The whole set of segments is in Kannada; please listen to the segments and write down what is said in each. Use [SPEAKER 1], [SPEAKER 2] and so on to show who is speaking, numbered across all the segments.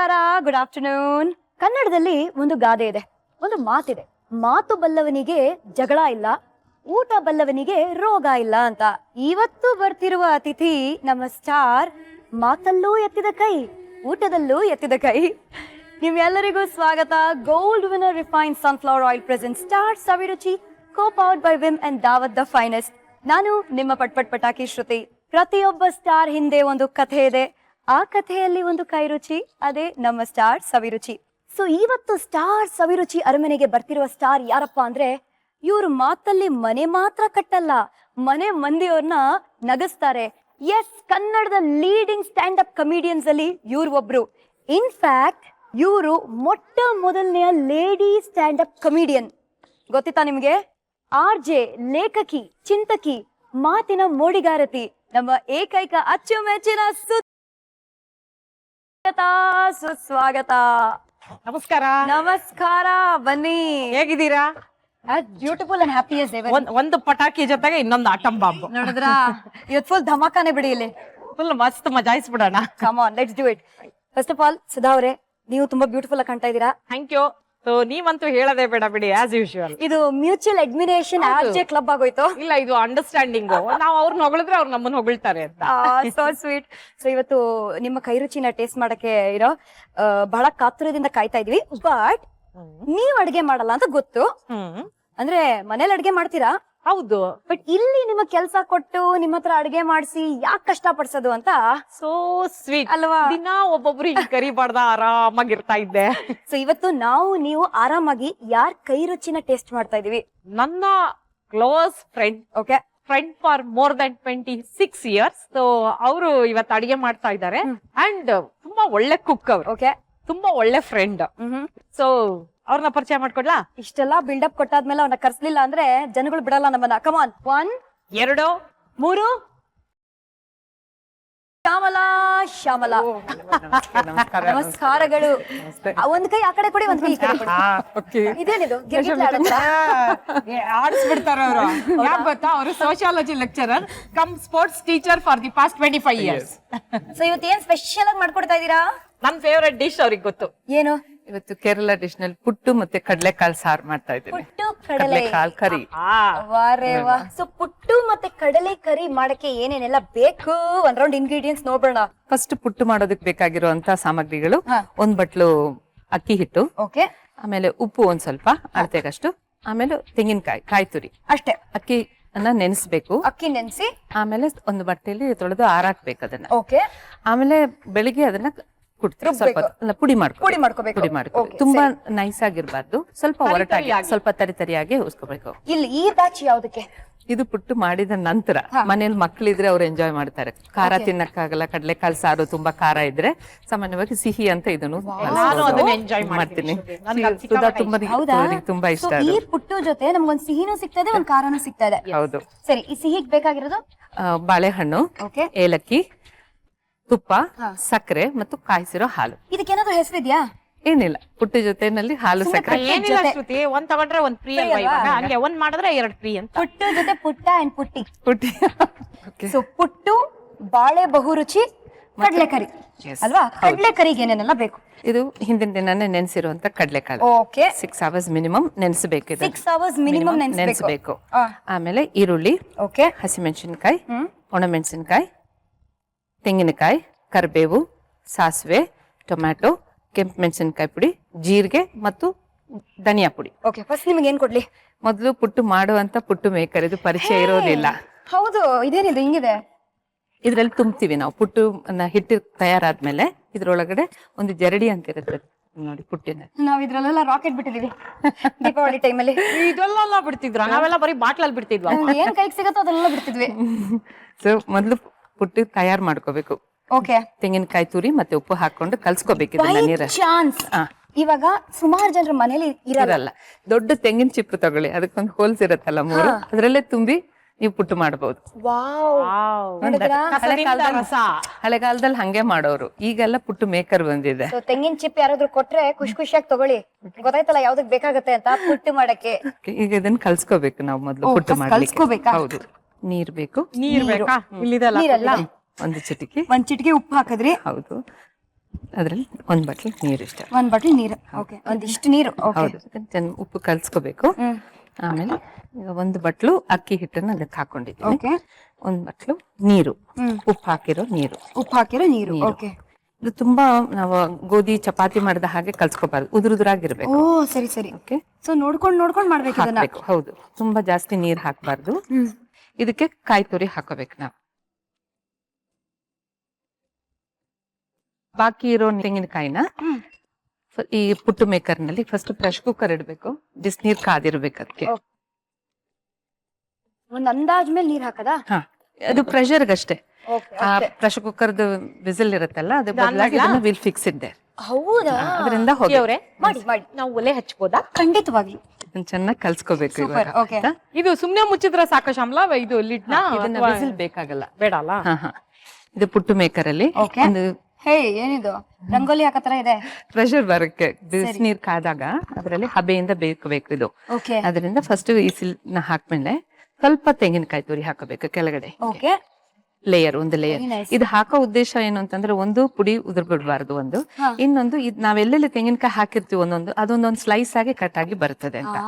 [SPEAKER 1] ನಮಸ್ಕಾರ, ಗುಡ್ ಆಫ್ಟರ್ನೂನ್. ಕನ್ನಡದಲ್ಲಿ ಒಂದು ಗಾದೆ ಇದೆ, ಒಂದು ಮಾತಿದೆ, ಮಾತು ಬಲ್ಲವನಿಗೆ ಜಗಳ ಇಲ್ಲ, ಊಟ ಬಲ್ಲವನಿಗೆ ರೋಗ ಇಲ್ಲ ಅಂತ. ಇವತ್ತು ಬರ್ತಿರುವ ಅತಿಥಿ ನಮ್ಮ ಸ್ಟಾರ್, ಮಾತಲ್ಲೂ ಎತ್ತಿದ ಕೈ, ಊಟದಲ್ಲೂ ಎತ್ತಿದ ಕೈ. ನಿಮ್ಮೆಲ್ಲರಿಗೂ ಸ್ವಾಗತ. Gold Winner refined sunflower oil present Star Saviruchi, co powered by Vim and Daawat the finest. ನಾನು ನಿಮ್ಮ ಪಟ್ಪಟ್ ಪಟಾಕಿ ಶ್ರುತಿ. ಪ್ರತಿಯೊಬ್ಬ ಸ್ಟಾರ್ ಹಿಂದೆ ಒಂದು ಕಥೆ ಇದೆ, ಆ ಕಥೆಯಲ್ಲಿ ಒಂದು ಕೈ ರುಚಿ, ಅದೇ ನಮ್ಮ ಸ್ಟಾರ್ ಸವಿರುಚಿ. ಸೊ ಇವತ್ತು ಸ್ಟಾರ್ ಸವಿರುಚಿ ಅರಮನೆಗೆ ಬರ್ತಿರುವ ಸ್ಟಾರ್ ಯಾರಪ್ಪ ಅಂದ್ರೆ, ಇವ್ರು ಮಾತಲ್ಲಿ ಮನೆ ಮಾತ್ರ ಕಟ್ಟಲ್ಲ, ಮನೆ ಮಂದಿಯವ್ರನ್ನ ನಗಿಸ್ತಾರೆ. ಎಸ್, ಕನ್ನಡದ ಲೀಡಿಂಗ್ ಸ್ಟ್ಯಾಂಡ್ ಅಪ್ ಕಮಿಡಿಯನ್ಸ್ ಅಲ್ಲಿ ಇವ್ರು ಒಬ್ರು. ಇನ್ಫ್ಯಾಕ್ಟ್ ಇವರು ಮೊಟ್ಟ ಮೊದಲನೆಯ ಲೇಡಿ ಸ್ಟ್ಯಾಂಡ್ ಅಪ್ ಕಮಿಡಿಯನ್. ಗೊತ್ತಿತ್ತಾ ನಿಮ್ಗೆ? RJ, ಲೇಖಕಿ, ಚಿಂತಕಿ, ಮಾತಿನ ಮೋಡಿಗಾರತಿ, ನಮ್ಮ ಏಕೈಕ ಅಚ್ಚುಮೆಚ್ಚಿನ ಸುಸ್ವಾಗತ.
[SPEAKER 2] ನಮಸ್ಕಾರ.
[SPEAKER 1] ನಮಸ್ಕಾರ, ಬನ್ನಿ.
[SPEAKER 2] ಹೇಗಿದ್ದೀರಾ?
[SPEAKER 1] Beautiful and happiest day.
[SPEAKER 2] ಒಂದು ಪಟಾಕಿ ಜೊತೆಗೆ ಇನ್ನೊಂದು ಆಟಂ ಬಾಂಬ್.
[SPEAKER 1] ನೋಡಿದ್ರ, ಇವತ್ತು ಫುಲ್ ಧಮಾಕಾನೆ ಬಿಡಿ ಇಲ್ಲಿ.
[SPEAKER 2] ಫುಲ್ ಮಸ್ತ್ ಮಜಾಯಿಸ್ಬಿಡೋಣ.
[SPEAKER 1] Come on, let's do it. First of all, Sudha ಅವರೇ, ನೀವು ತುಂಬಾ ಬ್ಯೂಟಿಫುಲ್ ಆಗಿ ಕಾಣ್ತಾ ಇದ್ದೀರಾ.
[SPEAKER 2] Thank you. ಸೊ ನೀವಂತೂ ಹೇಳದೆ ಬೇಡ ಬಿಡಿ, ಆಸ್ ಯೂಶುವಲ್.
[SPEAKER 1] ಇದು ಮ್ಯೂಚುವಲ್ ಅಡ್ಮಿರೇಷನ್ RJ ಕ್ಲಬ್ ಆಗೋಯ್ತು.
[SPEAKER 2] ಇಲ್ಲ, ಇದು ಅಂಡರ್ಸ್ಟ್ಯಾಂಡಿಂಗ್. ನಾವು ಅವ್ರನ್ನ ಹೊಗಳಿದ್ರೆ ಅವ್ರು ನಮ್ಮನ್ನ ಹೊಗಳ್ತಾರೆ ಅಂತ.
[SPEAKER 1] So sweet. ಸೊ ಇವತ್ತು ನಿಮ್ಮ ಕೈ ರುಚಿನ ಟೇಸ್ಟ್ ಮಾಡಕ್ಕೆ ಇರೋ ಬಹಳ ಕಾತುರದಿಂದ ಕಾಯ್ತಾ ಇದೀವಿ. ಬಟ್ ನೀವ್ ಅಡ್ಗೆ ಮಾಡಲ್ಲ ಅಂತ ಗೊತ್ತು. ಅಂದ್ರೆ ಮನೇಲಿ ಅಡ್ಗೆ ಮಾಡ್ತೀರಾ?
[SPEAKER 2] ಹೌದು.
[SPEAKER 1] ಬಟ್ ಇಲ್ಲಿ ನಿಮ್ಮ ಕೆಲ್ಸ ಕೊಟ್ಟು ನಿಮ್ಮ ಹತ್ರ ಅಡ್ಗೆ ಮಾಡಿಸಿ ಯಾಕೆ ಕಷ್ಟ ಪಡ್ಸೋದು ಅಂತ.
[SPEAKER 2] ಸೋ ಸ್ವೀಟ್
[SPEAKER 1] ಅಲ್ವಾ?
[SPEAKER 2] ದಿನ ಒಬ್ಬೊಬ್ರು ಹಿಂಗ್ ಕರಿಬಾರ್ದ, ಆರಾಮಾಗಿರ್ತಾ ಇದ್ದೆ.
[SPEAKER 1] ಸೊ ಇವತ್ತು ನೀವು ಆರಾಮಾಗಿ ಯಾರ್ ಕೈ ರುಚಿನ ಟೇಸ್ಟ್ ಮಾಡ್ತಾ ಇದೀವಿ?
[SPEAKER 2] ನನ್ನ close friend.
[SPEAKER 1] Okay.
[SPEAKER 2] Friend for more than 26 years. So ಅವರು ಇವತ್ತು ಅಡಿಗೆ ಮಾಡ್ತಾ ಇದ್ದಾರೆ. ಅಂಡ್ ತುಂಬಾ ಒಳ್ಳೆ ಕುಕ್ ಅವರು.
[SPEAKER 1] ಓಕೆ.
[SPEAKER 2] ತುಂಬಾ ಒಳ್ಳೆ ಫ್ರೆಂಡ್. ಸೊ ಅವ್ರನ್ನ ಪರಿಚಯ ಮಾಡ್ಕೊಡ್ಲಾ?
[SPEAKER 1] ಇಷ್ಟೆಲ್ಲಾ ಬಿಲ್ಡಪ್ ಕೊಟ್ಟಾದ್ಮೇಲೆ ಅವ್ರನ್ನ ಕರ್ಸ್ಲಿಲ್ಲ ಅಂದ್ರೆ ಜನಗಳು ಬಿಡಲ್ಲ ನಮ್ಮನ್ನ. ಕಮಾನ್, 1
[SPEAKER 2] 2
[SPEAKER 1] 3. ಶ್ಯಾಮಲಾ. ನಮಸ್ಕಾರಗಳು. ಒಂದ್ ಕೈ ಆ ಕಡೆ ಕೊಡಿ, ಒಂದ್ ಕೈ ಈ ಕಡೆ ಕೊಡಿ. ಇದೇನಿದು?
[SPEAKER 2] ಆಡಿಸ್ಬಿಡ್ತಾರ ಅವರು. ಯಾಕೆ ಗೊತ್ತಾ? ಅವರು sociology lecturer come sports teacher for the past 25 years.
[SPEAKER 1] So ಇವತ್ತು ಏನ್ ಸ್ಪೆಷಲ್ ಆಗಿ ಮಾಡ್ಕೊಡ್ತಾ ಇದೀರಾ?
[SPEAKER 2] ನನ್ ಫೇವರೇಟ್ ಡಿಶ್ ಅವ್ರಿಗೆ ಗೊತ್ತು.
[SPEAKER 1] ಏನು?
[SPEAKER 3] ಇವತ್ತು ಕೇರಳ ಡಿಶ್ ನಲ್ಲಿ ಪುಟ್ಟು ಮತ್ತೆ ಕಡಲೆಕಾಳು ಸಾರು ಮಾಡ್ತಾ ಇದ್ದೀನಿ.
[SPEAKER 1] ಪುಟ್ಟು ಕಡಲೆಕಾಳು
[SPEAKER 3] ಕರಿ.
[SPEAKER 1] ವಾರೇ ವಾ. ಸೊ ಪುಟ್ಟು ಮತ್ತೆ ಕಡಲೆ ಕರಿ ಮಾಡಕ್ಕೆ ಏನೇನೆಲ್ಲ ಬೇಕು, ಒಂದ್ ರೌಂಡ್ ಇಂಗ್ರೀಡಿಯೆಂಟ್ಸ್ ನೋಡೋಣ.
[SPEAKER 3] ಫಸ್ಟ್ ಪುಟ್ಟು ಮಾಡೋದಕ್ಕೆ ಬೇಕಾಗಿರುವಂತ ಸಾಮಗ್ರಿಗಳು: 1 ಬಟ್ಲು ಅಕ್ಕಿ ಹಿಟ್ಟು,
[SPEAKER 1] ಓಕೆ,
[SPEAKER 3] ಆಮೇಲೆ ಉಪ್ಪು ಒಂದ್ ಸ್ವಲ್ಪ ಅಳತೆಗಷ್ಟು, ಆಮೇಲೆ ತೆಂಗಿನಕಾಯಿ, ಕಾಯಿ ತುರಿ
[SPEAKER 1] ಅಷ್ಟೇ.
[SPEAKER 3] ಅಕ್ಕಿ ಅನ್ನ ನೆನೆಸ್ಬೇಕು.
[SPEAKER 1] ಅಕ್ಕಿ ನೆನೆಸಿ
[SPEAKER 3] ಆಮೇಲೆ ಒಂದು ಬಟ್ಟೆಯಲ್ಲಿ ತೊಳೆದು ಆರಾಕ್ಬೇಕು ಅದನ್ನ.
[SPEAKER 1] ಓಕೆ.
[SPEAKER 3] ಆಮೇಲೆ ಬೆಳಿಗ್ಗೆ ಅದನ್ನ ಸ್ವಲ್ಪ ಪುಡಿ ಮಾಡ್ಕೋಬೇಕು. ತುಂಬಾ ನೈಸ್ ಆಗಿರ್ಬಾರ್ದು, ಸ್ವಲ್ಪ ಒರಟಾಗಿ, ಸ್ವಲ್ಪ ತರಿಯಾಗಿ ಉಸ್ಕೋಬೇಕು.
[SPEAKER 1] ಇಲ್ಲಿ ಈ ಬ್ಯಾಚ್ ಯಾವ್ದಕ್ಕೆ?
[SPEAKER 3] ಇದು ಪುಟ್ಟು ಮಾಡಿದ ನಂತರ ಮನೇಲಿ ಮಕ್ಳಿದ್ರೆ ಅವ್ರು ಎಂಜಾಯ್ ಮಾಡ್ತಾರೆ. ಖಾರ ತಿನ್ನಕ್ಕಾಗಲ್ಲ, ಕಡಲೆಕಾಳು ಸಾರು ತುಂಬಾ ಖಾರ ಇದ್ರೆ ಸಾಮಾನ್ಯವಾಗಿ ಸಿಹಿ ಅಂತ ಇದನ್ನು ಮಾಡ್ತೀನಿ. ತುಂಬಾ ಇಷ್ಟ.
[SPEAKER 1] ಈ ಪುಟ್ಟು ಜೊತೆ ನಮ್ಗೊಂದ್ ಸಿಹಿನೂ ಸಿಗ್ತದೆ, ಒಂದ್ ಖಾರನೂ ಸಿಗ್ತದೆ.
[SPEAKER 3] ಹೌದು.
[SPEAKER 1] ಸರಿ, ಈ ಸಿಹಿಗ್ ಬೇಕಾಗಿರೋದು
[SPEAKER 3] ಬಾಳೆಹಣ್ಣು, ಏಲಕ್ಕಿ, ತುಪ್ಪ, ಸಕ್ಕರೆ ಮತ್ತು ಕಾಯಿಸಿರೋ ಹಾಲು.
[SPEAKER 1] ಇದಕ್ಕೇನಾದ್ರೂ ಹೆಸರಿದ್ಯಾ?
[SPEAKER 3] ಏನಿಲ್ಲ, ಪುಟ್ಟು ಜೊತೆನಲ್ಲಿ ಹಾಲು, ಸಕ್ಕರೆ.
[SPEAKER 2] ಏನಿಲ್ಲ ಶ್ರುತಿ, ಒಂದ್ ತಗೊಂಡ್ರೆ ಒಂದ್ ಫ್ರೀ ಅಲ್ವಾ ಇವಾಗ? ಹಂಗೆ ಒಂದ್ ಮಾಡಿದ್ರೆ 2 ಫ್ರೀ ಅಂತ.
[SPEAKER 1] ಪುಟ್ಟು ಜೊತೆ ಪುಟ್ಟ ಅಂಡ್ ಪುಟ್ಟಿ.
[SPEAKER 3] ಪುಟ್ಟಿ.
[SPEAKER 1] ಸೊ ಪುಟ್ಟು, ಬಾಳೆ ಬಹುರುಚಿ, ಕಡ್ಲೆಕರಿ ಅಲ್ವಾ? ಕಡ್ಲೆಕರಿಗೆ ಏನೇನೆಲ್ಲ ಬೇಕು?
[SPEAKER 3] ಇದು ಹಿಂದಿನ ದಿನನೇ ನೆನೆಸಿರುವಂತ ಕಡಲೆಕಾಳು.
[SPEAKER 1] ಓಕೆ.
[SPEAKER 3] 6 hours ಮಿನಿಮಮ್ ನೆನೆಸಬೇಕು.
[SPEAKER 1] 6 hours ಮಿನಿಮಮ್ ನೆನೆಸಬೇಕು.
[SPEAKER 3] ಆಮೇಲೆ ಈರುಳ್ಳಿ,
[SPEAKER 1] ಓಕೆ,
[SPEAKER 3] ಹಸಿಮೆಣಸಿನಕಾಯಿ, ಒಣಮೆಣಸಿನಕಾಯಿ, ತೆಂಗಿನಕಾಯಿ, ಕರಿಬೇವು, ಸಾಸಿವೆ, ಟೊಮ್ಯಾಟೊ, ಕೆಂಪು ಮೆಣಸಿನಕಾಯಿ ಪುಡಿ, ಜೀರಿಗೆ ಮತ್ತು ಧನಿಯಾ ಪುಡಿ.
[SPEAKER 1] ಓಕೆ. ಫಸ್ಟ್ ನಿಮಗೆ ಏನ್ ಕೊಡ್ಲಿ?
[SPEAKER 3] ಮೊದಲು ಪುಟ್ಟು ಮಾಡುವಂತ ಪುಟ್ಟು ಮೇಕರ್, ಇದು ಪರಿಚಯ ಇರೋದಿಲ್ಲ.
[SPEAKER 1] ಹೌದು, ಇದೇನಿದು ಹಿಂಗಿದೆ?
[SPEAKER 3] ಇದ್ರಲ್ಲಿ ತುಂಬ್ತೀವಿ ನಾವು. ಪುಟ್ಟು ಹಿಟ್ಟು ತಯಾರಾದ್ಮೇಲೆ ಇದ್ರೊಳಗಡೆ ಒಂದು ಜರಡಿ ಅಂತ ಇರುತ್ತೆ ನೋಡಿ, ಪುಟ್ಟಿನ.
[SPEAKER 1] ನಾವ್ ಇದ್ರಲ್ಲೆಲ್ಲ ರಾಕೆಟ್ ಬಿಟ್ಟಿದೀವಿ ದೀಪಾವಳಿ ಟೈಮಲ್ಲಿ.
[SPEAKER 2] ಇದೆಲ್ಲ ಬಿಡ್ತಿದ್ರ? ನಾವೆಲ್ಲ ಬರೀ ಬಾಟ್ಲಲ್ಲಿ ಬಿಡ್ತಿದ್ವಾ?
[SPEAKER 1] ಏನ್ ಕೈಗೆ ಸಿಗತ್ತೋ ಅದೆಲ್ಲ ಬಿಡ್ತಿದ್ವಿ.
[SPEAKER 3] ಸೊ ಮೊದ್ಲು ಪುಟ್ಟು ತಯಾರು ಮಾಡ್ಕೋಬೇಕು.
[SPEAKER 1] ಓಕೆ.
[SPEAKER 3] ತೆಂಗಿನಕಾಯಿ ತುರಿ ಮತ್ತೆ ಉಪ್ಪು ಹಾಕೊಂಡು ಕಲ್ಸ್ಕೋಬೇಕು ಇದನ್ನ ನೀರ.
[SPEAKER 1] ಇವಾಗ ಸುಮಾರು ಜನರ ಮನೇಲಿ
[SPEAKER 3] ಇರಲ್ಲ. ದೊಡ್ಡ ತೆಂಗಿನ ಚಿಪ್ಪು ತಗೊಳ್ಳಿ, ಅದಕ್ಕೊಂದು ಹೋಲ್ಸ್ ಇರತ್ತಲ್ಲ 3, ಅದ್ರಲ್ಲೇ ತುಂಬಿ ನೀವು ಪುಟ್ಟು ಮಾಡಬಹುದು. ಹಳೆಗಾಲದಲ್ಲಿ ಹಂಗೆ ಮಾಡೋರು, ಈಗೆಲ್ಲ ಪುಟ್ಟು ಮೇಕರ್ ಬಂದಿದೆ.
[SPEAKER 1] ತೆಂಗಿನ ಚಿಪ್ ಯಾರಾದ್ರೂ ಕೊಟ್ರೆ ಖುಷಿ ಖುಷಿಯಾಗಿ ತಗೊಳ್ಳಿ, ಗೊತ್ತಾಯ್ತಲ್ಲ ಯಾವ್ದಕ್ ಬೇಕಾಗತ್ತೆ ಅಂತ ಪುಟ್ಟು ಮಾಡಕ್ಕೆ.
[SPEAKER 3] ಈಗ ಇದನ್ನ ಕಲ್ಸ್ಕೋಬೇಕು ನಾವು ಮೊದ್ಲು ಪುಟ್ಟು ಮಾಡ್ಲಿಕ್ಕೆ. ಹೌದು. ನೀರ್ ಬೇಕು.
[SPEAKER 2] ನೀರ್ ಬೇಕಾ? ಇಲ್ಲಿದೆಲ್ಲ
[SPEAKER 3] ಒಂದು ಚಿಟಿಕೆ
[SPEAKER 1] ಉಪ್ಪು ಹಾಕಿದ್ರಿ.
[SPEAKER 3] ಹೌದು. ಅದ್ರಲ್ಲಿ ಒಂದ್ ಬಟ್ಲು ನೀರು ಇಷ್ಟ.
[SPEAKER 1] ಒಂದ್ ಬಾಟ್ಲಿ ನೀರು. ಓಕೆ, ಒಂದಿಷ್ಟು ನೀರು.
[SPEAKER 3] ಹೌದು, ಉಪ್ಪು ಕಲ್ಸ್ಕೋಬೇಕು. ಆಮೇಲೆ ಈಗ ಒಂದು ಬಟ್ಲು ಅಕ್ಕಿ ಹಿಟ್ಟನ್ನ ಅದಕ್ಕೆ ಹಾಕೊಂಡಿದ್ದೀನಿ.
[SPEAKER 1] ಓಕೆ,
[SPEAKER 3] ಒಂದ್ ಬಟ್ಲು ನೀರು, ಉಪ್ಪು ಹಾಕಿರೋ ನೀರು.
[SPEAKER 1] ಉಪ್ಪು ಹಾಕಿರೋ ನೀರು. ಓಕೆ,
[SPEAKER 3] ಇದು ತುಂಬಾ ನಾವು ಗೋಧಿ ಚಪಾತಿ ಮಾಡಿದ ಹಾಗೆ ಕಲ್ಸ್ಕೋಬಾರ್ದು, ಉದುರುದ್ರಾಗಿರ್ಬೇಕು.
[SPEAKER 1] ಓ ಸರಿ ಸರಿ.
[SPEAKER 3] ಓಕೆ,
[SPEAKER 1] ಸೊ ನೋಡ್ಕೊಂಡು ಮಾಡ್ಬೇಕು ಇದನ್ನ.
[SPEAKER 3] ಹಾಕ್ಬೇಕು. ಹೌದು, ತುಂಬಾ ಜಾಸ್ತಿ ನೀರ್ ಹಾಕ್ಬಾರ್ದು. ಇದಕ್ಕೆ ಕಾಯಿ ತುರಿ ಹಾಕೋಬೇಕು ನಾವು. ಬಾಕಿ ಇರೋ ತೆಂಗಿನಕಾಯಿನ ಈ ಪುಟ್ಟು ಮೇಕರ್ ನಲ್ಲಿ ಫಸ್ಟ್ ಪ್ರೆಷರ್ ಕುಕ್ಕರ್ ಇಡಬೇಕು. ಬಿಸಿನೀರ್ ಕಾದಿರ್ಬೇಕು ಅದಕ್ಕೆ.
[SPEAKER 1] ಒಂದ್ ಅಂದಾಜ್ ಮೇಲೆ ನೀರ್ ಹಾಕದಾ?
[SPEAKER 3] ಹಾ, ಅದು ಪ್ರೆಷರ್ಗಷ್ಟೇ. ಆ ಪ್ರೆಷರ್ ಕುಕ್ಕರ್ದು ವಿಸಿಲ್ ಇರುತ್ತಲ್ಲ, ಅದು ಬದಲಾಗಿ ವಿಲ್ ಫಿಕ್ಸ್ ಇದ್ದೆ.
[SPEAKER 1] ಹೌದಾ?
[SPEAKER 3] ಅದರಿಂದ ಹೋಗಿ
[SPEAKER 2] ಅವ್ರೆ
[SPEAKER 1] ಮಾಡಿ ಮಾಡಿ.
[SPEAKER 2] ನಾವು ಒಲೆ ಹಚ್ಬೋದಾ?
[SPEAKER 1] ಖಂಡಿತವಾಗಿ.
[SPEAKER 3] ಇದನ್ನ ಚೆನ್ನಾಗಿ ಕಲ್ಸ್ಕೋಬೇಕು.
[SPEAKER 1] ಸೂಪರ್. ಓಕೆ,
[SPEAKER 2] ಇದು ಸುಮ್ನೆ ಮುಚ್ಚಿದ್ರೆ ಸಾಕು ಶ್ಯಾಮ್ಲಾ? ಇದು ಲಿಡ್ ನ
[SPEAKER 3] ಇದನ್ನ ವಿಸಿಲ್ ಬೇಕಾಗಲ್ಲ.
[SPEAKER 2] ಬೇಡ ಅಲ್ಲ?
[SPEAKER 3] ಇದು ಪುಟ್ಟು ಮೇಕರ್ ಅಲ್ಲಿ ಒಂದು
[SPEAKER 1] ಹೇ ಏನಿದು ರಂಗೋಲಿ ಹಾಕತರ ಇದೆ.
[SPEAKER 3] ಪ್ರೆಷರ್ ಬರಕ್ಕೆ ಬಿಸಿನೀರ್ ಕಾದಾಗ ಅದರಲ್ಲಿ ಹಬೆಯಿಂದ ಬೇಕಬೇಕು ಇದು.
[SPEAKER 1] ಓಕೆ,
[SPEAKER 3] ಅದರಿಂದ ಫಸ್ಟ್ ಇಸಿಲ್ನ ಹಾಕ್ಮೇಲೆ ಸ್ವಲ್ಪ ತೆಂಗಿನಕಾಯಿ ತುರಿ ಹಾಕಬೇಕು ಕೆಳಗಡೆ.
[SPEAKER 1] ಓಕೆ,
[SPEAKER 3] ಲೇಯರ್, ಒಂದು ಲೇಯರ್. ಇದು ಹಾಕೋ ಉದ್ದೇಶ ಏನು ಅಂತಂದ್ರೆ, ಒಂದು ಪುಡಿ ಉದುರ್ ಬಿಡಬಾರ್ದು, ಒಂದು ಇನ್ನೊಂದು ನಾವೆಲ್ಲೆಲ್ಲಿ ತೆಂಗಿನಕಾಯಿ ಹಾಕಿರ್ತೀವಿ ಒಂದೊಂದು ಅದೊಂದೊಂದು ಸ್ಲೈಸ್ ಆಗಿ ಕಟ್ ಆಗಿ ಬರ್ತದೆ ಅಂತ.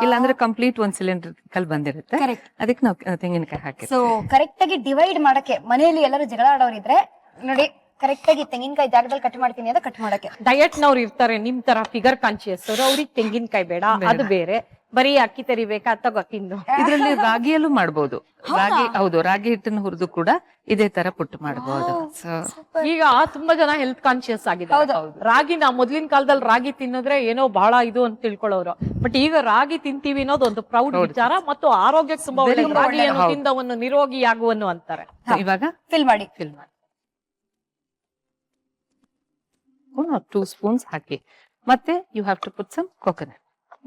[SPEAKER 3] ಇಲ್ಲಾಂದ್ರೆ ಕಂಪ್ಲೀಟ್ ಒಂದ್ ಸಿಲಿಂಡರ್ ಕಲ್ ಬಂದಿರುತ್ತೆ, ಅದಕ್ಕೆ ನಾವು ತೆಂಗಿನಕಾಯಿ ಹಾಕಿ.
[SPEAKER 1] ಸೊ ಕರೆಕ್ಟ್ ಆಗಿ ಡಿವೈಡ್ ಮಾಡಕ್ಕೆ ಮನೆಯಲ್ಲಿ ಎಲ್ಲರೂ ಜಗಳ ಆಡೋರಿದ್ರೆ ನೋಡಿ, ಕರೆಕ್ಟ್ ಆಗಿ ತೆಂಗಿನಕಾಯಿ ಜಾಗದಲ್ಲಿ ಕಟ್ ಮಾಡ್ತೀನಿ ಅಂತ ಕಟ್ ಮಾಡಕ್ಕೆ.
[SPEAKER 2] ಡಯಟ್ ನವ್ರು ಇರ್ತಾರೆ ನಿಮ್ ತರ ಫಿಗರ್ ಕಾನ್ಶಿಯಸ್ ಅವರು, ಅವ್ರಿಗೆ ತೆಂಗಿನಕಾಯಿ ಬೇಡ, ಅದು ಬೇರೆ, ಬರೀ ಅಕ್ಕಿ ತರಿಬೇಕಾ ತಗೋ ತಿಂದು.
[SPEAKER 3] ಇದ್ರಲ್ಲಿ ರಾಗಿಯಲ್ಲೂ ಮಾಡ್ಬೋದು. ರಾಗಿ, ಹೌದು, ರಾಗಿ ಹಿಟ್ಟನ್ನು ಹುರಿದು ಕೂಡ ಇದೇ ತರ ಪುಟ್ಟು ಮಾಡಬಹುದು.
[SPEAKER 2] ಈಗ ತುಂಬಾ ಜನ ಹೆಲ್ತ್ ಕಾನ್ಶಿಯಸ್ ಆಗಿದ್ದಾರೆ. ರಾಗಿನ ಮೊದ್ಲಿನ ಕಾಲದಲ್ಲಿ ರಾಗಿ ತಿನ್ನೋದ್ರೆ ಏನೋ ಬಹಳ ಇದು ಅಂತ ತಿಳ್ಕೊಳ್ಳೋರು, ಬಟ್ ಈಗ ರಾಗಿ ತಿಂತೀವಿ ಅನ್ನೋದು ಒಂದು ಪ್ರೌಡ್ ವಿಚಾರ ಮತ್ತು ಆರೋಗ್ಯಕ್ಕೆ ತುಂಬಾ ಒಳ್ಳೆಯದು. ರಾಗಿಯನ್ನು ತಿಂದವನು ನಿರೋಗಿಯಾಗುವನು ಅಂತಾರೆ.
[SPEAKER 3] ಇವಾಗ
[SPEAKER 1] ಫಿಲ್ ಮಾಡಿ.
[SPEAKER 3] 2 ಸ್ಪೂನ್ಸ್ ಹಾಕಿ, ಮತ್ತೆ you have to put some coconut.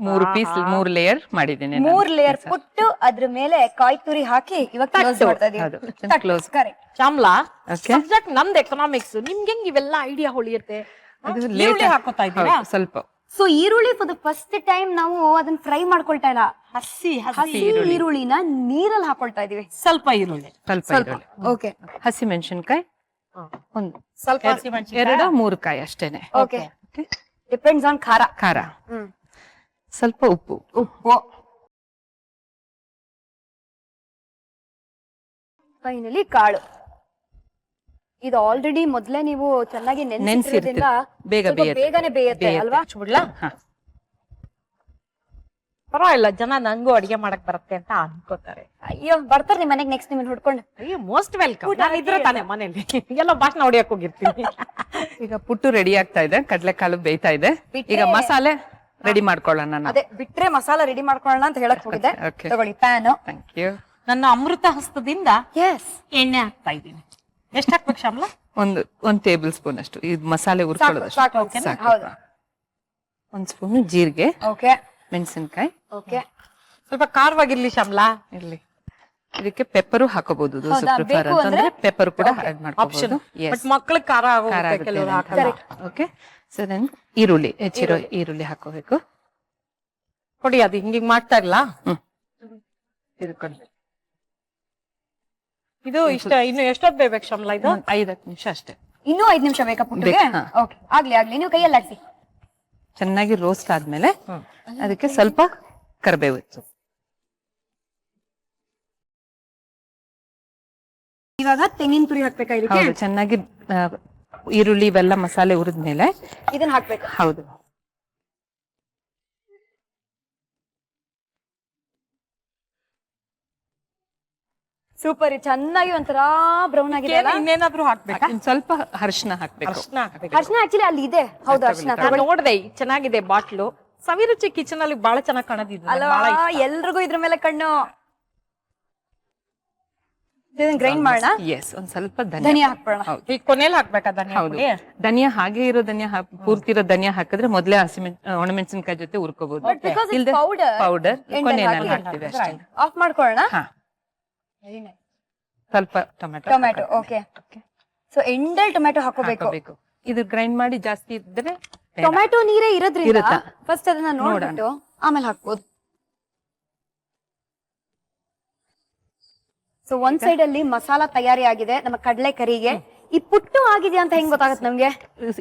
[SPEAKER 3] 3 piece, 3 layer ಮಾಡಿದ್ದೀನಿ.
[SPEAKER 1] 3 ಲೇಯರ್ ಪುಟ್ಟು ಅದ್ರ ಮೇಲೆ ಕಾಯಿ ತುರಿ ಹಾಕಿ ಇವಾಗ ಕ್ಲೋಸ್ ಮಾಡ್ತಾ ಇದೀವಿ.
[SPEAKER 3] ಕ್ಲೋಸ್.
[SPEAKER 1] ಕರೆಕ್ಟ್.
[SPEAKER 2] ಶ್ಯಾಮ್ಲಾ, ಸಬ್ಜೆಕ್ಟ್ ನಮ್ದು ಎಕನಾಮಿಕ್ಸ್, ನಿಮ್ಗೆ ಹೆಂಗ್ ಇವೆಲ್ಲ ಐಡಿಯಾ ಹೊಳಿಯುತ್ತೆ? ಈರುಳ್ಳಿ ಹಾಕೋತಾ ಇದ್ದೀರಾ?
[SPEAKER 3] ಸ್ವಲ್ಪ.
[SPEAKER 1] ಸೊ ಈರುಳ್ಳಿ ಫಾರ್ ದ ಫಸ್ಟ್ ಟೈಮ್ ನಾವು ಅದನ್ನ ಫ್ರೈ ಮಾಡ್ಕೊಳ್ತಾ ಇಲ್ಲ, ಹಸಿ ಈರುಳ್ಳಿನ ನೀರಲ್ಲಿ ಹಾಕೊಳ್ತಾ ಇದೀವಿ.
[SPEAKER 2] ಸ್ವಲ್ಪ ಈರುಳ್ಳಿ,
[SPEAKER 3] ಸ್ವಲ್ಪ.
[SPEAKER 1] ಓಕೆ,
[SPEAKER 3] ಹಸಿ ಮೆಣಸಿನಕಾಯಿ ಒಂದು
[SPEAKER 2] ಸ್ವಲ್ಪ
[SPEAKER 3] 2-3 ಕಾಯಿ ಅಷ್ಟೇನೆ.
[SPEAKER 1] ಓಕೆ, ಡಿಪೆಂಡ್ಸ್ ಆನ್ ಖಾರ.
[SPEAKER 3] ಖಾರ, ಸ್ವಲ್ಪ ಉಪ್ಪು.
[SPEAKER 1] ಫೈನಲಿ ಕಾಳು. ಇದು ಆಲ್ರೆಡಿ ಮೊದ್ಲೇ ನೀವು ಚೆನ್ನಾಗಿ ನೆನೆಸಿರೋದ್ರಿಂದ ಬೇಗನೆ ಬೇಯುತ್ತೆ ಅಲ್ವಾ?
[SPEAKER 2] ಪರವಾಗಿಲ್ಲ, ಜನ ನಂಗೂ ಅಡಿಗೆ ಮಾಡಕ್ ಬರುತ್ತೆ ಅಂತ ಅನ್ಕೋತಾರೆ.
[SPEAKER 1] ಅಯ್ಯೋ, ಬರ್ತಾರೆ ನಿಮ್ ಮನೆಗೆ ನೆಕ್ಸ್ಟ್ ನಿಮ್ಮನ್ನ ಹುಡ್ಕೊಂಡು.
[SPEAKER 2] ಅಯ್ಯೋ, ಮೋಸ್ಟ್ ವೆಲ್ಕಮ್. ನಾನು ಇದ್ರೆ ತಾನೆ ಮನೇಲಿ ಎಲ್ಲ ಭಾಷಣ ಹೊಡಿಯಕ್ ಹೋಗಿರ್ತೀನಿ.
[SPEAKER 3] ಈಗ ಪುಟ್ಟು ರೆಡಿ ಆಗ್ತಾ ಇದೆ, ಕಡ್ಲೆಕಾಳು ಬೇಯ್ತಾ ಇದೆ. ಈಗ ಮಸಾಲೆ ರೆಡಿ ಮಾಡ್ಕೊಳ್ಳೋಣ.
[SPEAKER 1] ಅದೇ ಬಿಟ್ರೆ ಮಸಾಲ ರೆಡಿ ಮಾಡ್ಕೊಳ್ಳೋಣ ಅಂತ ಹೇಳಕ್ ಹೋಗಿದ್ದೆ. ತಗೊಳ್ಳಿ ಪ್ಯಾನ್.
[SPEAKER 3] Thank you.
[SPEAKER 2] ನನ್ನ ಅಮೃತ ಹಸ್ತದಿಂದ ಎಣ್ಣೆ ಹಾಕ್ತಾ ಇದ್ದೀನಿ. ಎಷ್ಟು ಹಾಕ್ಬೇಕು ಶ್ಯಾಮ್ಲಾ?
[SPEAKER 3] ಒಂದು ಟೇಬಲ್ ಸ್ಪೂನ್ ಅಷ್ಟು. ಈ ಮಸಾಲೆ ಹುರ್ಕೊಳ್ಳೋದು. 1 ಸ್ಪೂನ್ ಜೀರಿಗೆ.
[SPEAKER 1] ಓಕೆ,
[SPEAKER 3] ಮೆಣಸಿನಕಾಯಿ.
[SPEAKER 1] ಓಕೆ,
[SPEAKER 2] ಸ್ವಲ್ಪ ಖಾರವಾಗಿರ್ಲಿ ಶ್ಯಾಮ್ಲಾ.
[SPEAKER 3] ಇರ್ಲಿ. ಇದಕ್ಕೆ ಪೆಪ್ಪರು ಹಾಕೋಬಹುದು, ಪ್ರಿಫರ್ ಅಂತಂದ್ರೆ ಪೆಪ್ಪರ್ ಕೂಡ ಆಡ್ ಮಾಡ್ಕೋಬಹುದು.
[SPEAKER 2] ಬಟ್ ಮಕ್ಕಳಿಗೆ ಖಾರ ಆಗುತ್ತೆ, ಕೆಲವರು ಹಾಕಲ್ಲ.
[SPEAKER 3] ಓಕೆ, ಸೊ ದೆನ್ ಈರುಳ್ಳಿ, ಹೆಚ್ಚಿರೋ ಈರುಳ್ಳಿ ಹಾಕೋಬೇಕು.
[SPEAKER 2] ಕೊಡಿ, ಅದು ಹಿಂಗಿಂಗ್ ಮಾಡ್ತಾ ಇಲ್ಲ. ಇದು ಇಷ್ಟ. ಇನ್ನು ಎಷ್ಟೊತ್ತು ಬೇಬೇಕು ಶ್ಯಾಮ್ಲಾ? ಇದು
[SPEAKER 3] 5-10 ನಿಮಿಷ ಅಷ್ಟೇ.
[SPEAKER 1] ಇನ್ನೂ 5 ನಿಮಿಷ ಬೇಕಾ ಪುಟ್ಟಿಗೆ? ಓಕೆ, ಆಗ್ಲಿ. ನೀವು ಕೈಯಲ್ಲಿ ಹಾಕ್ಸಿ.
[SPEAKER 3] ಚೆನ್ನಾಗಿ ರೋಸ್ಟ್ ಆದ್ಮೇಲೆ ಅದಕ್ಕೆ ಸ್ವಲ್ಪ ಕರಿಬೇವು.
[SPEAKER 1] ಇವಾಗ ತೆಂಗಿನ ತುರಿ ಹಾಕ್ಬೇಕಾ ಇದಕ್ಕೆ?
[SPEAKER 3] ಹೌದು, ಚೆನ್ನಾಗಿ ಈರುಳ್ಳಿ ಇವೆಲ್ಲ ಮಸಾಲೆ ಹುರಿದ್ಮೇಲೆ
[SPEAKER 1] ಇದನ್ನ ಹಾಕ್ಬೇಕು.
[SPEAKER 3] ಹೌದು.
[SPEAKER 1] ಸೂಪರ್, ಚೆನ್ನಾಗಿ ಒಂಥರ ಬ್ರೌನ್ ಆಗಿದೆ.
[SPEAKER 2] ಇನ್ನೇನಾದ್ರೂ ಹಾಕ್ಬೇಕಾ?
[SPEAKER 3] ಸ್ವಲ್ಪ ಅರಿಶಿನ ಹಾಕ್ಬೇಕು.
[SPEAKER 1] ಅರ್ಶನ ಆಕ್ಚುಲಿ ಅಲ್ಲಿ ಇದೆ. ಹೌದು, ಅರ್ಶನ
[SPEAKER 2] ನೋಡ್ದೆ, ಚೆನ್ನಾಗಿದೆ ಬಾಟ್ಲು. ಸವಿರುಚಿ ಕಿಚನ್ ಅಲ್ಲಿ ಬಹಳ ಚೆನ್ನಾಗಿ ಕಾಣೋದಿದ್ದು
[SPEAKER 1] ಅಲ್ವಾ? ಎಲ್ರಿಗೂ ಇದ್ರ ಮೇಲೆ ಕಣ್ಣು. ಗ್ರೈಂಡ್ ಮಾಡೋಣ.
[SPEAKER 3] ಎಸ್, ಒಂದ್ ಸ್ವಲ್ಪ
[SPEAKER 1] ಧನಿಯಾ ಹಾಕ್ಬೋಣ.
[SPEAKER 2] ಈಗ ಕೊನೆಯಲ್ಲಿ ಹಾಕ್ಬೇಕಾ ಧನಿಯಾ?
[SPEAKER 3] ಹೌದು, ಧನಿಯಾ ಹಾಗೆ ಇರೋ ಧನಿಯಾ ಪೂರ್ತಿ ಇರೋ ಧನಿಯಾ ಹಾಕಿದ್ರೆ ಮೊದಲೇ ಒಣಮೆಣಸಿನಕಾಯಿ ಜೊತೆ ಹುರ್ಕೋಬಹುದು. ಪೌಡರ್ ಕೊನೆಯಲ್ಲಿ ಹಾಕ್ತಿವಿ ಅಷ್ಟೇ.
[SPEAKER 1] ಆಫ್ ಮಾಡ್ಕೊಳ್ಳೋಣ.
[SPEAKER 3] ಸ್ವಲ್ಪ ಟೊಮೆಟೊ.
[SPEAKER 1] ಓಕೆ, ಸೊ ಎಂಡಲ್ ಟೊಮೆಟೊ ಹಾಕೋಬೇಕು.
[SPEAKER 3] ಇದು ಗ್ರೈಂಡ್ ಮಾಡಿ ಜಾಸ್ತಿ ಇದ್ರೆ
[SPEAKER 1] ಟೊಮೆಟೊ ನೀರೇ ಇರೋದ್ರಿಂದ ಫಸ್ಟ್ ಅದನ್ನ ನೋಡ್ಬಿಟ್ಟು ಆಮೇಲೆ ಹಾಕ್ಬೋದು. ಸೊ ಒಂದ್ ಸೈಡ್ ಅಲ್ಲಿ ಮಸಾಲಾ ತಯಾರಿ ಆಗಿದೆ ನಮ್ಮ ಕಡಲೆ ಕರಿಗೆ. ಈ ಪುಟ್ಟು ಆಗಿದ್ಯಾ ಅಂತ ಹೆಂಗ್ ಗೊತ್ತಾಗತ್ತೆ ನಮ್ಗೆ?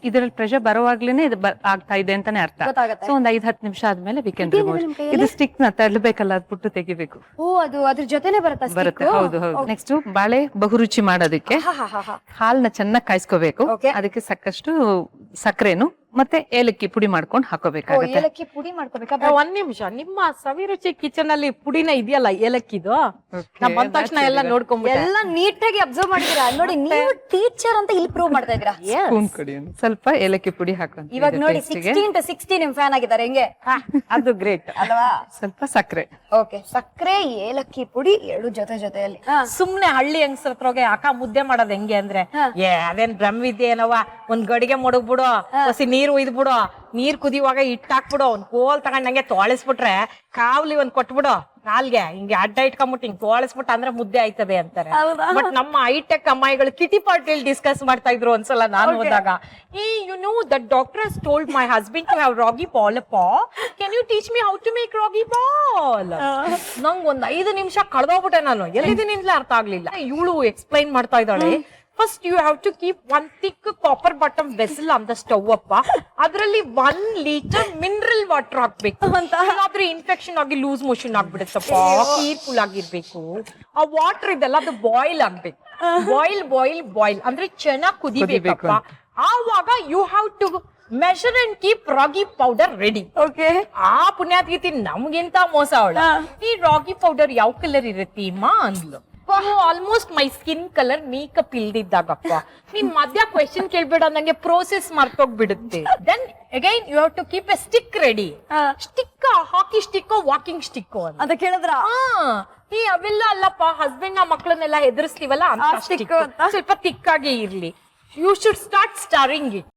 [SPEAKER 3] ಇದ್ರಲ್ಲಿ ಪ್ರೆಷರ್ ಬರುವಾಗ್ಲೇನೆ ಇದು ಆಗ್ತಾ ಇದೆ ಅಂತಾನೆ ಅರ್ಥ.
[SPEAKER 1] ಗೊತ್ತಾಗತ್ತೆ.
[SPEAKER 3] ಸೊ ಒಂದ್ 5-10 ನಿಮಿಷ ಆದ್ಮೇಲೆ ವಿ ಕ್ಯಾನ್ ರಿಮೂವ್. ಇದು ಸ್ಟಿಕ್ ನ ತಳ್ಳಬೇಕಲ್ಲ, ಅದ್ ಪುಟ್ಟು ತೆಗಿಬೇಕು.
[SPEAKER 1] ಓ, ಅದು ಅದ್ರ ಜೊತೆನೆ ಬರುತ್ತಾ
[SPEAKER 3] ಬರುತ್ತೆ. ಹೌದು ಹೌದು. ನೆಕ್ಸ್ಟ್ ಬಾಳೆ ಬಹುರುಚಿ ಮಾಡೋದಕ್ಕೆ ಹಾಲ್ನ ಚೆನ್ನಾಗಿ ಕಾಯಿಸ್ಕೋಬೇಕು. ಅದಕ್ಕೆ ಸಾಕಷ್ಟು ಸಕ್ಕರೆನು ಮತ್ತೆ ಏಲಕ್ಕಿ ಪುಡಿ ಮಾಡ್ಕೊಂಡು ಹಾಕೋಬೇಕಾಗುತ್ತೆ.
[SPEAKER 1] ಏಲಕ್ಕಿ ಪುಡಿ ಮಾಡ್ಕೋಬೇಕಾ?
[SPEAKER 2] ಒಂದ್ ನಿಮಿಷ, ನಿಮ್ಮ ಸವಿರುಚಿ ಕಿಚನ್ ಅಲ್ಲಿ ಪುಡಿನ ಇದೆಯಲ್ಲ ಏಲಕ್ಕಿದು, ನಾ ಬಂದ ತಕ್ಷಣ ಎಲ್ಲ ನೋಡ್ಕೊಂಡ್ಬಿಟ್ಟೆ.
[SPEAKER 1] ಎಲ್ಲ ನೀಟಾಗಿ ಅಬ್ಸರ್ವ್ ಮಾಡಿದೀರಾ ನೋಡಿ. ನೀವು ಟೀಚರ್ ಅಂತ ಇಲ್ಲಿ ಪ್ರೂವ್ ಮಾಡ್ತಾ ಇದೀರಾ.
[SPEAKER 3] ಸ್ಪೂನ್ ಕೊಡಿ, ಸ್ವಲ್ಪ ಏಲಕ್ಕಿ ಪುಡಿ ಹಾಕೊಂಡು.
[SPEAKER 1] ಇವಾಗ ನೋಡಿ 16:60 ನಿಮ್ ಫ್ಯಾನ್ ಆಗಿದ್ದಾರೆ ಹೆಂಗೆ?
[SPEAKER 2] ಅದು ಗ್ರೇಟ್
[SPEAKER 1] ಅಲ್ವಾ?
[SPEAKER 3] ಸ್ವಲ್ಪ ಸಕ್ಕರೆ.
[SPEAKER 1] ಓಕೆ, ಸಕ್ಕರೆ ಏಲಕ್ಕಿ ಪುಡಿ ಎರಡು ಜೊತೆಯಲ್ಲಿ.
[SPEAKER 2] ಸುಮ್ನೆ ಹಳ್ಳಿ ಹೆಂಗಸ್ರ ಹತ್ರೋಗೆ ಅಕ್ಕ ಮುದ್ದೆ ಮಾಡೋದ್ ಹೆಂಗೆ ಅಂದ್ರೆ, ಅದೇನ್ ಬ್ರಹ್ಮವಿದ್ಯೆ ಏನವ, ಒಂದ್ ಗಡಿಗೆ ಮಡಗ್ಬಿಡು, ಹೊಸಿ ನೀರು ಉಯ್ದ್ಬಿಡು, ನೀರ್ ಕುದಿಯುವಾಗ ಇಟ್ಟಾಕ್ಬಿಡು, ಒಂದ್ ಕೋಲ್ ತಗೊಂಡ್ ನಂಗೆ ತೊಳಿಸ್ಬಿಟ್ರೆ, ಕಾವ್ಲಿ ಒಂದ್ ಕೊಟ್ಬಿಡು ಕಾಲ್ಗೆ ಹಿಂಗೆ ಅಡ್ಡ ಇಟ್ಕೊಂಡ್ಬಿಟ್ಟು ಹಿಂಗ್ ತೊಳಿಸ್ಬಿಟ್ಟು ಅಂದ್ರೆ ಮುದ್ದೆ ಆಯ್ತದೆ ಅಂತಾರೆ. ಬಟ್ ನಮ್ಮ ಹೈಟೆಕ್ ಅಮ್ಮಾಯಿಗಳು ಕಿಟಿ ಪಾರ್ಟಿಯಲ್ಲಿ ಡಿಸ್ಕಸ್ ಮಾಡ್ತಾ ಇದ್ರು ಒಂದ್ಸಲ ನಾನು ಹೋದಾಗ. You know that doctor has told my husband to have ragi ball ಅಪ್ಪ, can you teach me how to make ragi ball? ನಂಗ್ ಒಂದ್ 5 ನಿಮಿಷ ಕಳೆದೋಗ್ಬಿಟ್ಟೆ ನಾನು, ಎಲ್ಲಿದ್ದೀನಿಂದಲೇ ಅರ್ಥ ಆಗ್ಲಿಲ್ಲ. ಇವಳು ಎಕ್ಸ್ಪ್ಲೈನ್ ಮಾಡ್ತಾ ಇದ್ದಾಳೆ, first you have to keep 1 thick copper bottom vessel on the stove ಅಪ್ಪ, ಅದ್ರಲ್ಲಿ 1 liter ಮಿನರಲ್ ವಾಟರ್ ಹಾಕ್ಬೇಕು ಅಂತ. ಅದ್ರ ಇನ್ಫೆಕ್ಷನ್ ಆಗಿ ಲೂಸ್ ಮೋಷನ್ ಆಗ್ಬಿಡುತ್ತಪ್ಪ, ಕೇರ್ಫುಲ್ ಆಗಿರ್ಬೇಕು. ಆ ವಾಟರ್ ಇದೆಲ್ಲ ಅದು ಬಾಯ್ಲ್ ಆಗ್ಬೇಕು. ಬಾಯ್ಲ್ ಅಂದ್ರೆ ಚೆನ್ನಾಗಿ ಕುದಿಬೇಕಪ್ಪ. ಆವಾಗ you have to measure and keep ragi powder ready.
[SPEAKER 1] Okay,
[SPEAKER 2] ಆ ಪುಣ್ಯಾತ್ಗಿತಿ ನಮ್ಗಿಂತ ಮೋಸ ಅವಳ. ಈ ರಾಗಿ ಪೌಡರ್ ಯಾವ ಕಲರ್ ಇರುತ್ತೆ ಮಾ ಅಂದ್ಲು. Almost my skin colour makeup ಇಲ್ದಿದ್ದಾಗಪ್ಪ, ನೀನ್ ಮಧ್ಯ ಕ್ವೆಶ್ಚನ್ ಕೇಳ್ಬೇಡ, ನಂಗೆ ಪ್ರೋಸೆಸ್ ಮರ್ತೋಗ್ಬಿಡುತ್ತೆ. Then again you have to keep a stick ready. Stick hockey stick walking stick ಅಂತ
[SPEAKER 1] ಕೇಳಿದ್ರ?
[SPEAKER 2] ಈ ಅವೆಲ್ಲ ಅಲ್ಲಪ್ಪ, ಹಸ್ಬೆಂಡ್ ನ ಮಕ್ಳನ್ನೆಲ್ಲ ಹೆದರ್ಸ್ತೀವಲ್ಲ ಅಂತ ಸ್ಟಿಕ್ ಸ್ವಲ್ಪ ತಿಕ್ಕಾಗಿ ಇರ್ಲಿ. You should start stirring it.